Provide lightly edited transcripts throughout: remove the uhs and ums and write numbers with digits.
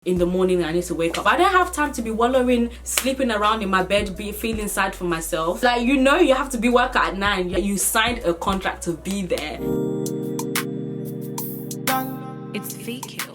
in the morning I need to wake up. I don't have time to be wallowing, sleeping around in my bed, feeling sad for myself. Like, you know, you have to be working at 9. You signed a contract to be there. It's fake kills.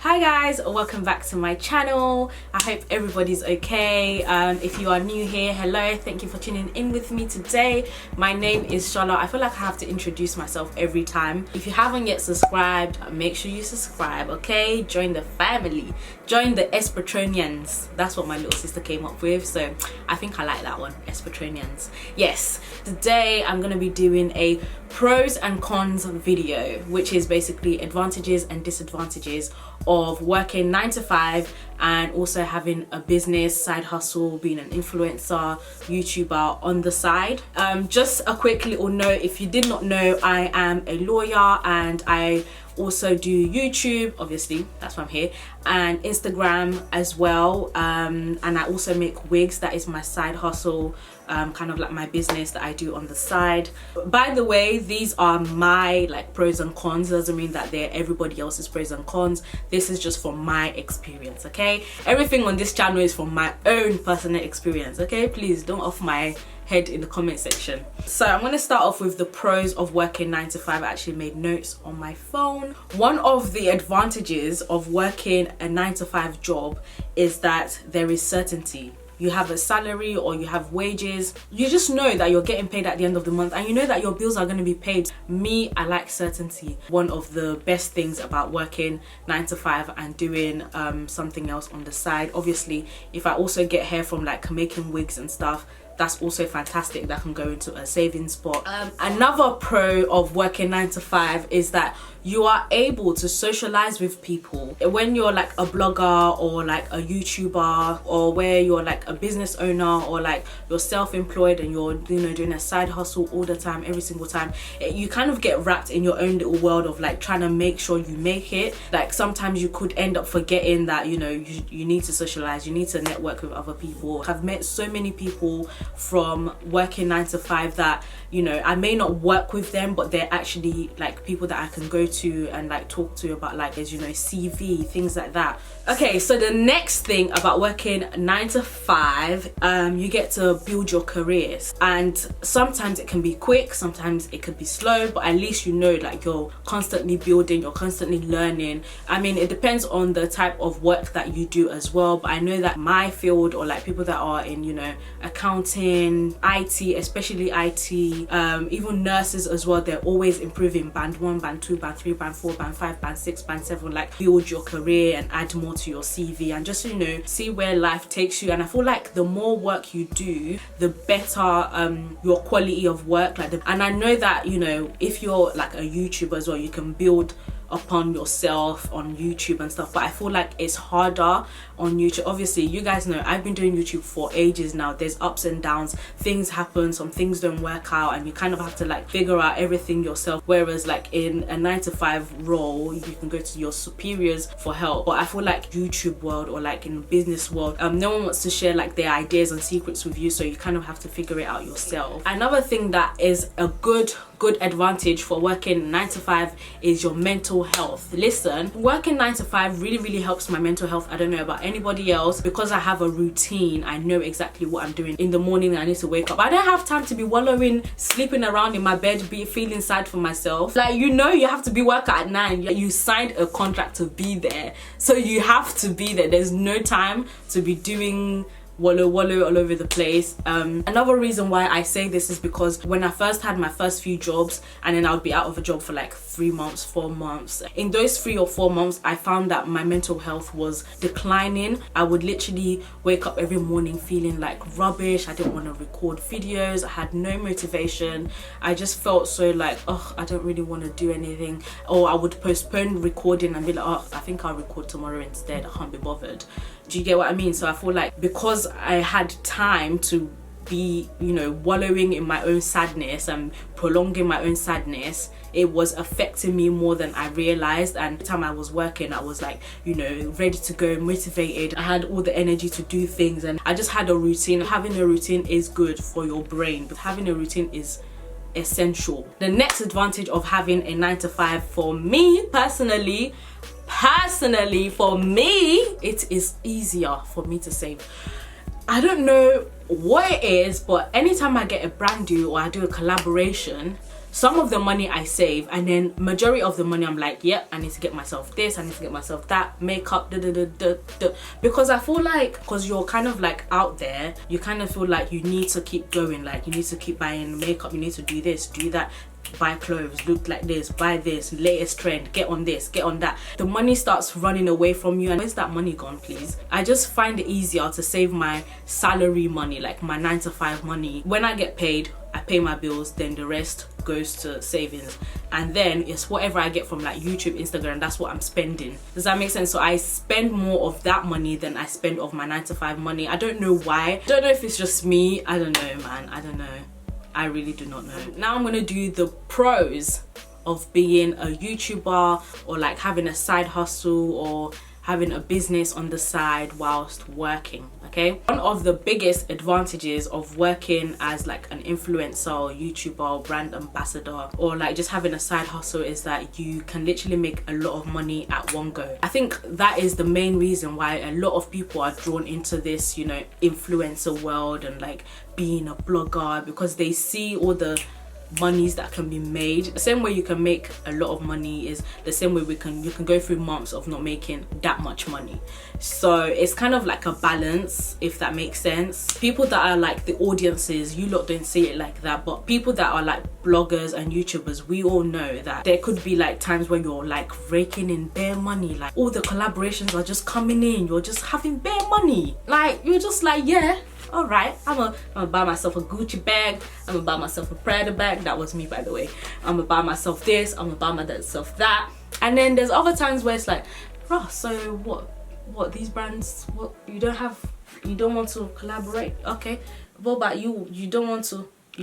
Hi guys, welcome back to my channel. I hope everybody's okay. If you are new here, hello, thank you for tuning in with me today. My name is Sola. I feel like I have to introduce myself every time. If you haven't yet subscribed, make sure you subscribe, okay? Join the family, join the Spatronnians. That's what my little sister came up with, so I think I like that one, Spatronnians. Yes, today I'm gonna be doing a pros and cons video, which is basically advantages and disadvantages of working 9 to 5 and also having a business, side hustle, being an influencer, YouTuber on the side. Just a quick little note, if you did not know, I am a lawyer and I also do YouTube, obviously that's why I'm here, and Instagram as well, and I also make wigs. That is my side hustle, kind of like my business that I do on the side. By the way, these are my like pros and cons. Doesn't mean that they're everybody else's pros and cons. This is just from my experience, okay? Everything on this channel is from my own personal experience, okay? Please don't off my head in the comment section. So I'm going to start off with the pros of working 9 to 5. I actually made notes on my phone. One of the advantages of working a 9 to 5 job is that there is certainty. You have a salary or you have wages. You just know that you're getting paid at the end of the month and you know that your bills are going to be paid. Me, I like certainty. One of the best things about working 9 to 5 and doing something else on the side. Obviously, if I also get hair from like making wigs and stuff, that's also fantastic. That can go into a savings spot. Another pro of working 9 to 5 is that you are able to socialize with people. When you're like a blogger or like a YouTuber, or where you're like a business owner or like you're self-employed and you're, you know, doing a side hustle all the time, every single time, you kind of get wrapped in your own little world of like trying to make sure you make it. Like sometimes you could end up forgetting that, you know, you need to socialize, you need to network with other people. I've met so many people from working 9 to 5 that, you know, I may not work with them, but they're actually like people that I can go to and like talk to about like, as you know, CV, things like that. Okay, so the next thing about working 9 to 5, you get to build your careers, and sometimes it can be quick, sometimes it could be slow, but at least you know like you're constantly building, you're constantly learning. I mean, it depends on the type of work that you do as well, but I know that my field, or like people that are in, you know, accounting, IT, especially IT, even nurses as well, they're always improving. Band 1, band 2, band 3, band 4, band 5, band 6, band 7, like build your career and add more to your CV and just, you know, see where life takes you. And I feel like the more work you do, the better your quality of work, like and I know that, you know, if you're like a YouTuber as well, you can build upon yourself on YouTube and stuff, but I feel like it's harder on YouTube. Obviously, you guys know I've been doing YouTube for ages now. There's ups and downs, things happen, some things don't work out, and you kind of have to like figure out everything yourself. Whereas like in a 9 to 5 role, you can go to your superiors for help. But I feel like YouTube world, or like in the business world, no one wants to share like their ideas and secrets with you, so you kind of have to figure it out yourself. Another thing that is a good advantage for working 9 to 5 is your mental health. Listen, working 9 to 5 really helps my mental health. I don't know about anybody else, because I have a routine. I know exactly what I'm doing in the morning. I need to wake up. I don't have time to be wallowing, sleeping around in my bed, feeling sad for myself. Like, you know, you have to be working at 9. You signed a contract to be there, so you have to be there. There's no time to be doing wallow all over the place. Another reason why I say this is because when I first had my first few jobs, and then I would be out of a job for like 3 months, 4 months, in those 3 or 4 months I found that my mental health was declining. I would literally wake up every morning feeling like rubbish. I didn't want to record videos, I had no motivation. I just felt so like, oh, I don't really want to do anything. Or I would postpone recording and be like, oh, I think I'll record tomorrow instead, I can't be bothered. Do you get what I mean? So I feel like because I had time to be, you know, wallowing in my own sadness and prolonging my own sadness, it was affecting me more than I realized. And the time I was working, I was like, you know, ready to go, motivated. I had all the energy to do things, and I just had a routine. Having a routine is good for your brain, but having a routine is essential. The next advantage of having a 9 to 5 for me personally personally, for me, it is easier for me to save. I don't know what it is, but anytime I get a brand deal or I do a collaboration, some of the money I save, and then majority of the money I'm like, yep, I need to get myself this, I need to get myself that, makeup, because I feel like, because you're kind of like out there, you kind of feel like you need to keep going, like you need to keep buying makeup, you need to do this, do that, buy clothes, look like this, buy this, latest trend, get on this, get on that. The money starts running away from you, and where's that money gone, please? I just find it easier to save my salary money, like my 9-to-5 money. When I get paid, I pay my bills, then the rest goes to savings, and then it's whatever I get from like YouTube, Instagram, that's what I'm spending. Does that make sense? So I spend more of that money than I spend of my 9-to-5 money. I don't know why. I don't know if it's just me. I don't know, man. I don't know. I really do not know. Now I'm gonna do the pros of being a YouTuber, or like having a side hustle, or having a business on the side whilst working. Okay, one of the biggest advantages of working as like an influencer or YouTuber or brand ambassador, or like just having a side hustle, is that you can literally make a lot of money at one go. I think that is the main reason why a lot of people are drawn into this, you know, influencer world and like being a blogger, because they see all the monies that can be made. The same way you can make a lot of money is the same way you can go through months of not making that much money. So it's kind of like a balance, if that makes sense. People that are like the audiences, you lot don't see it like that, but people that are like bloggers and YouTubers, we all know that there could be like times when you're like raking in bare money, like all the collaborations are just coming in, you're just having bare money, like you're just like, yeah, all right, I'm gonna buy myself a Gucci bag, I'm gonna buy myself a Prada bag. That was me, by the way. I'm gonna buy myself this, I'm gonna buy myself that. And then there's other times where it's like, oh, so what these brands, what, you don't want to collaborate? Okay, what about you? You don't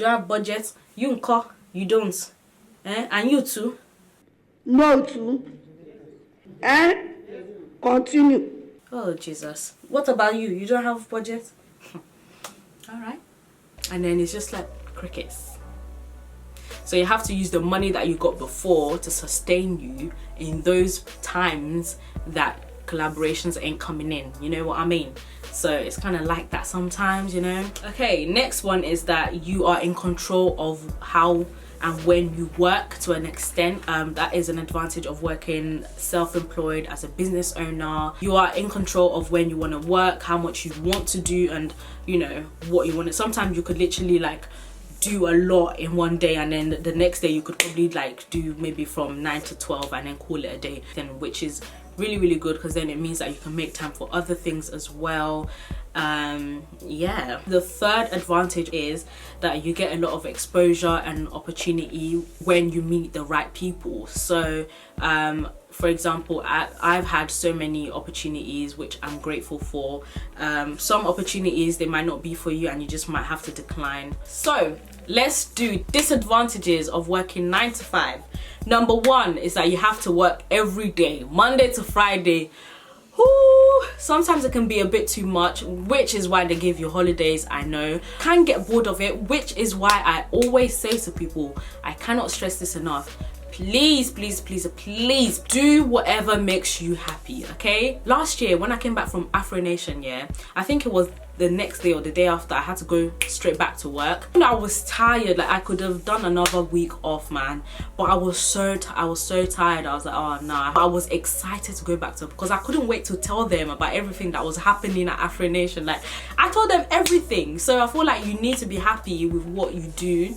have budget? You don't, and you too? No too. Continue. Oh Jesus, what about you? You don't have budget? All right. And then it's just like crickets. So you have to use the money that you got before to sustain you in those times that collaborations ain't coming in, you know what I mean? So it's kind of like that sometimes, you know. Okay, next one is that you are in control of how and when you work to an extent. That is an advantage of working self-employed as a business owner. You are in control of when you want to work, how much you want to do, and you know what you want to. Sometimes you could literally like do a lot in one day, and then the next day you could probably like do maybe from 9 to 12 and then call it a day, then, which is really good, because then it means that you can make time for other things as well. Yeah, the third advantage is that you get a lot of exposure and opportunity when you meet the right people. So for example, I've had so many opportunities which I'm grateful for. Some opportunities, they might not be for you and you just might have to decline. So let's do disadvantages of working 9 to 5. Number one is that you have to work every day, Monday to Friday. Ooh, sometimes it can be a bit too much, which is why they give you holidays. I know, can get bored of it, which is why I always say to people, I cannot stress this enough, please do whatever makes you happy. Okay, last year when I came back from Afro Nation, yeah, I think it was the next day or the day after, I had to go straight back to work. And I was tired, like I could have done another week off, man, but I was so tired. I was like, oh no. I was excited to go back to, because I couldn't wait to tell them about everything that was happening at Afro Nation. Like I told them everything. So I feel like you need to be happy with what you do,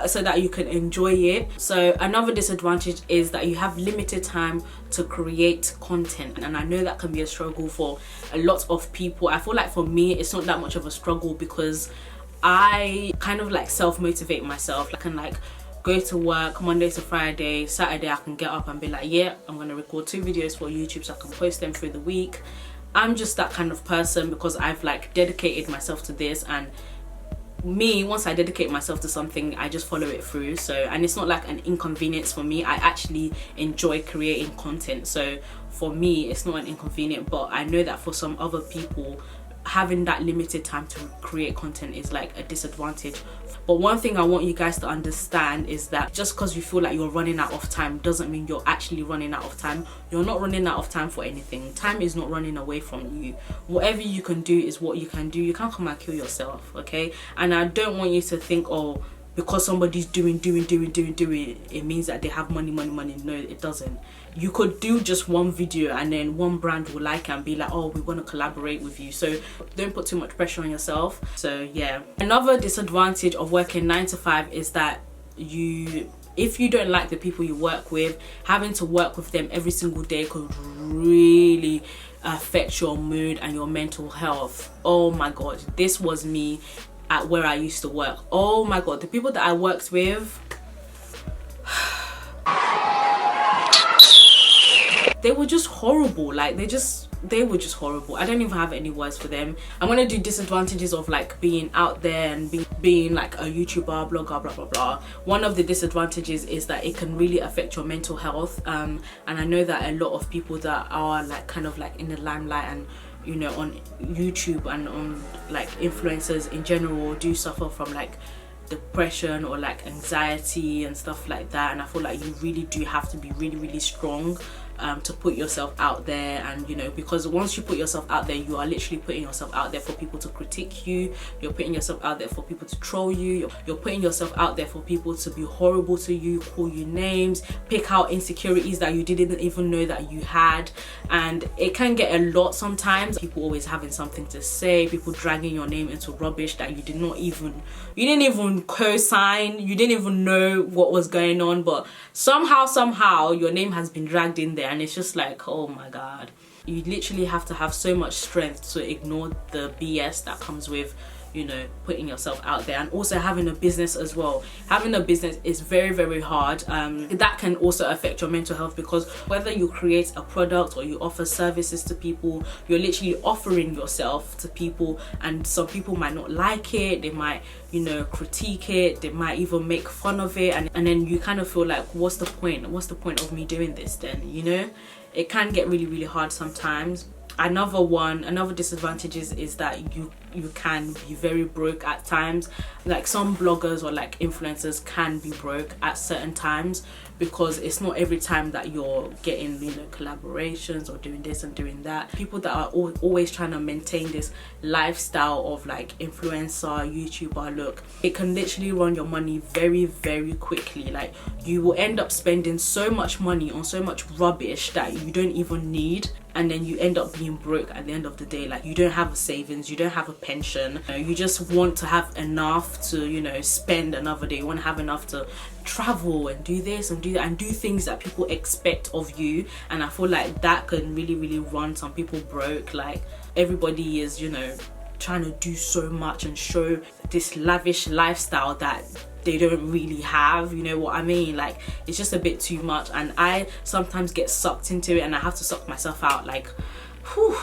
so that you can enjoy it. So another disadvantage is that you have limited time to create content, and I know that can be a struggle for a lot of people. I feel like for me it's not that much of a struggle, because I kind of like self-motivate myself. I can like go to work Monday to Friday, Saturday I can get up and be like, yeah, I'm gonna record 2 videos for YouTube so I can post them through the week. I'm just that kind of person, because I've like dedicated myself to this, and me, once I dedicate myself to something, I just follow it through. So, and it's not like an inconvenience for me. I actually enjoy creating content, so for me it's not an inconvenience. But I know that for some other people, having that limited time to create content is like a disadvantage. But one thing I want you guys to understand is that just because you feel like you're running out of time doesn't mean you're actually running out of time. You're not running out of time for anything. Time is not running away from you. Whatever you can do is what you can do. You can't come and kill yourself, okay? And I don't want you to think, oh, because somebody's doing, it means that they have money. No, it doesn't. You could do just one video and then one brand will like it and be like, oh, we want to collaborate with you. So don't put too much pressure on yourself. So yeah. Another disadvantage of working 9 to 5 is that if you don't like the people you work with, having to work with them every single day could really affect your mood and your mental health. Oh my god, this was me at where I used to work. Oh my god, the people that I worked with, they were just horrible. Like they were just horrible. I don't even have any words for them. I'm gonna do disadvantages of like being out there and being like a YouTuber, blogger, blah blah blah. One of the disadvantages is that it can really affect your mental health, and I know that a lot of people that are like kind of like in the limelight and, you know, on YouTube and on like influencers in general do suffer from like depression or like anxiety and stuff like that. And I feel like you really do have to be really strong to put yourself out there. And you know, because once you put yourself out there, you are literally putting yourself out there for people to critique you, you're putting yourself out there for people to troll you, you're putting yourself out there for people to be horrible to you, call you names, pick out insecurities that you didn't even know that you had. And it can get a lot sometimes. People always having something to say, people dragging your name into rubbish that you didn't even co-sign, you didn't even know what was going on, but somehow your name has been dragged in there. And it's just like, oh my god, you literally have to have so much strength to ignore the BS that comes with, you know, putting yourself out there. And also having a business as well. Having a business is very hard. That can also affect your mental health, because whether you create a product or you offer services to people, you're literally offering yourself to people, and some people might not like it, they might, you know, critique it, they might even make fun of it, and then you kind of feel like, what's the point of me doing this then, you know? It can get really hard sometimes. Another disadvantage is that you can be very broke at times. Like some bloggers or like influencers can be broke at certain times, because it's not every time that you're getting, you know, collaborations or doing this and doing that. People that are always trying to maintain this lifestyle of like influencer, YouTuber look, it can literally run your money very quickly. Like you will end up spending so much money on so much rubbish that you don't even need, and then you end up being broke at the end of the day. Like you don't have a savings, you don't have a pension, you just want to have enough to, you know, spend another day. You want to have enough to travel and do this and do that and do things that people expect of you. And I feel like that can really run some people broke. Like everybody is, you know, trying to do so much and show this lavish lifestyle that they don't really have, you know what I mean? Like it's just a bit too much, and I sometimes get sucked into it and I have to suck myself out. Like, whew,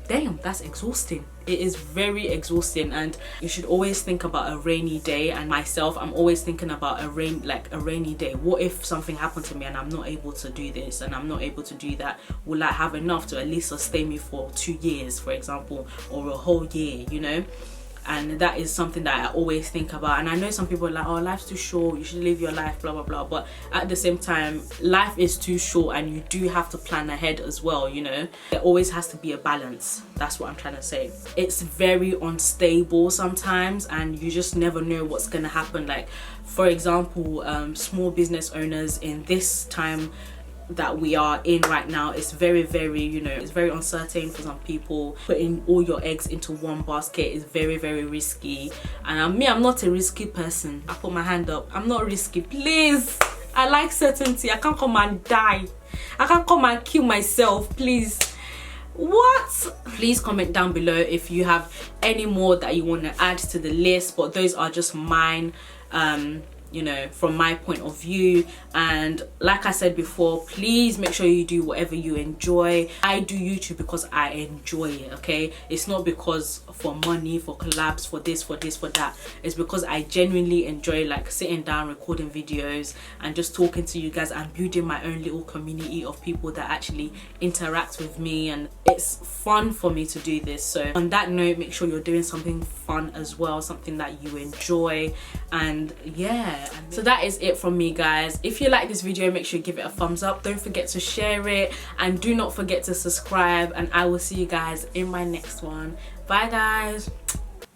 damn, that's exhausting. It is very exhausting. And you should always think about a rainy day. And myself, I'm always thinking about a rainy day. What if something happened to me and I'm not able to do this and I'm not able to do that? Will I have enough to at least sustain me for 2 years, for example, or a whole year, you know? And that is something that I always think about. And I know some people are like, oh, life's too short, you should live your life, blah blah, but at the same time, life is too short and you do have to plan ahead as well, you know? There always has to be a balance. That's what I'm trying to say. It's very unstable sometimes, and you just never know what's gonna happen. Like for example, small business owners in this time that we are in right now, it's very, you know, it's very uncertain for some people. Putting all your eggs into one basket is very risky. And I'm not a risky person. I put my hand up, I'm not risky, please. I like certainty. I can't come and die, I can't come and kill myself, please. What? Please comment down below if you have any more that you want to add to the list, but those are just mine. you know, from my point of view. And like I said before, please make sure you do whatever you enjoy. I do YouTube because I enjoy it, okay? It's not because for money, for collabs, for this, for that. It's because I genuinely enjoy like sitting down, recording videos and just talking to you guys and building my own little community of people that actually interact with me, and it's fun for me to do this. So on that note, make sure you're doing something fun as well, something that you enjoy. And yeah, so that is it from me, guys. If you like this video, make sure you give it a thumbs up. Don't forget to share it, and do not forget to subscribe, and I will see you guys in my next one. Bye guys.